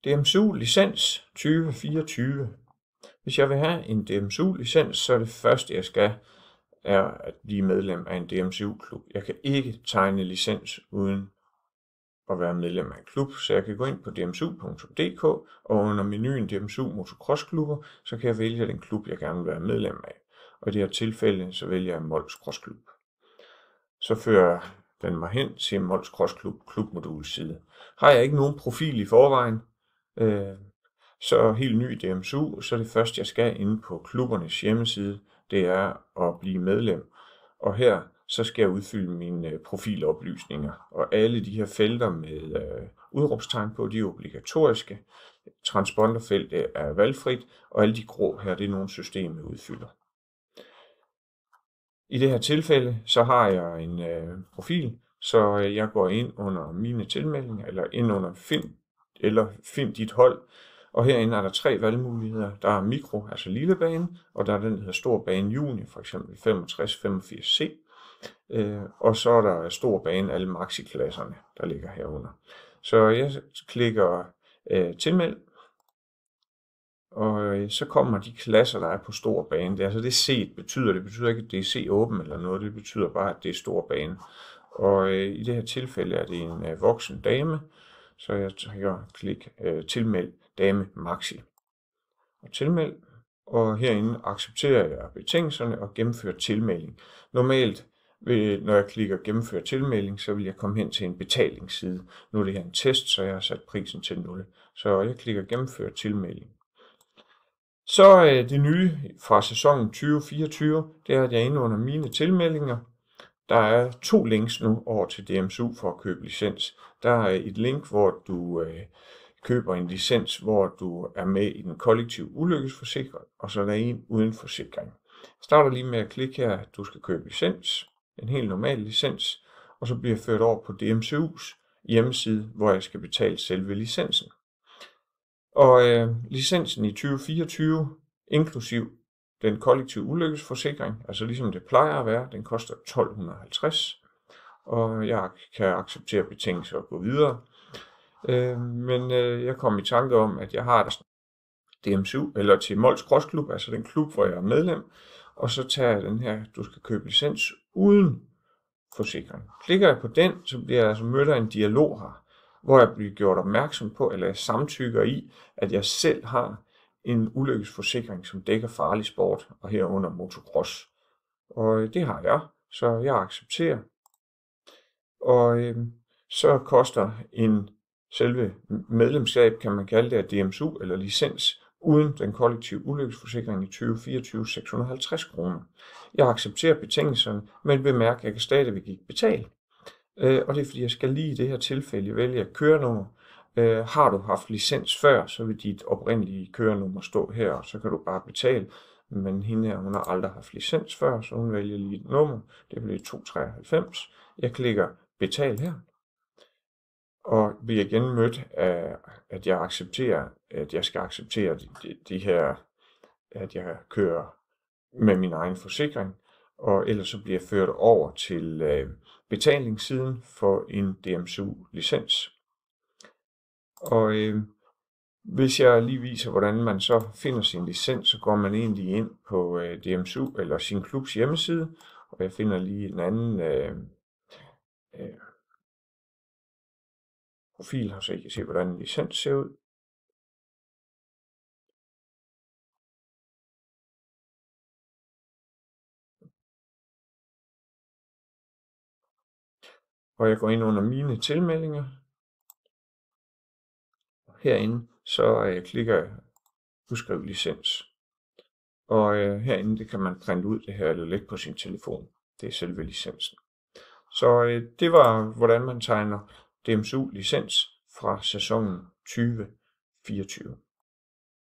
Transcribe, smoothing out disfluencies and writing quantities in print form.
DMSU licens 2024. Hvis jeg vil have en DMSU licens, så er det første jeg skal er at blive medlem af en DMSU klub. Jeg kan ikke tegne licens uden at være medlem af en klub, så jeg kan gå ind på dmsu.dk, og under menuen DMSU Motocross-klubber, så kan jeg vælge den klub, jeg gerne vil være medlem af. Og i det her tilfælde, så vælger jeg Mols Cross-klub. Så fører den mig hen til Mols Cross-klub klubmoduls side. Har jeg ikke nogen profil i forvejen, så helt ny i DMSU, så det første jeg skal inde på klubbernes hjemmeside, det er at blive medlem. Og her så skal jeg udfylde mine profiloplysninger, og alle de her felter med udråbstegn på, de er obligatoriske. Transponderfeltet er valgfrit, og alle de grå her, det er nogle systemet udfylder. I det her tilfælde, så har jeg en profil, så jeg går ind under mine tilmeldinger, eller ind under find dit hold. Og herinde er der 3 valgmuligheder. Der er mikro, altså lille bane, og der er den, der hedder stor bane juni, for eksempel 65-85C. Og så er der stor bane, alle maxi-klasserne, der ligger herunder. Så jeg klikker tilmeld, og så kommer de klasser, der er på stor bane. Det er altså det C betyder. Det betyder ikke, at det er C åben eller noget. Det betyder bare, at det er stor bane. Og i det her tilfælde er det en voksen dame, så jeg trykker klik tilmeld dame maxi. Og tilmeld, og herinde accepterer jeg betingelserne og gennemfører tilmelding. Normalt, når jeg klikker gennemføre tilmelding, så vil jeg komme hen til en betalingsside. Nu er det her en test, så jeg har sat prisen til 0. Så jeg klikker gennemføre tilmelding. Så det nye fra sæsonen 2024, det er, at jeg er inde under mine tilmeldinger. Der er 2 links nu over til DMSU for at købe licens. Der er et link, hvor du køber en licens, hvor du er med i den kollektive ulykkesforsikring, og så er der en uden forsikring. Jeg starter lige med at klikke her, at du skal købe licens, en helt normal licens, og så bliver jeg ført over på DMSU's hjemmeside, hvor jeg skal betale selve licensen. Og licensen i 2024, inklusiv den kollektive ulykkesforsikring, altså ligesom det plejer at være, den koster 1250, og jeg kan acceptere betingelser og gå videre. Men jeg kom i tanke om, at jeg har der DMSU, eller til Mols Cross-klub, altså den klub, hvor jeg er medlem, og så tager jeg den her, du skal købe licens uden forsikring. Klikker jeg på den, så bliver jeg altså mødt af en dialog her, hvor jeg bliver gjort opmærksom på, eller jeg samtykker i, at jeg selv har en ulykkesforsikring, som dækker farlig sport, og herunder motocross. Og det har jeg, så jeg accepterer. Og så koster selve medlemskab, kan man kalde det, af DMSU eller licens, uden den kollektive ulykkesforsikring i 2024, 650 kroner. Jeg accepterer betingelserne, men bemærk, at jeg kan stadigvæk ikke betale. Og det er fordi, jeg skal lige i det her tilfælde vælge et kørenummer. Har du haft licens før, så vil dit oprindelige kørenummer stå her, og så kan du bare betale. Men hende her, hun har aldrig haft licens før, så hun vælger lige et nummer. Det bliver 293. Jeg klikker betal her. Og bliver igen mødt af, at jeg accepterer, at jeg skal acceptere de her, at jeg kører med min egen forsikring. Og ellers så bliver jeg ført over til betalingssiden for en DMSU-licens. Og hvis jeg lige viser, hvordan man så finder sin licens, så går man egentlig ind på DMSU eller sin klubs hjemmeside. Og jeg finder lige en anden profil her, så I kan se, hvordan en licens ser ud. Og jeg går ind under mine tilmeldinger. Herinde, så klikker jeg udskriv licens. Og herinde, det kan man printe ud det her, eller lægge på sin telefon. Det er selve licensen. Så det var, hvordan man tegner DMSU licens fra sæsonen 2024.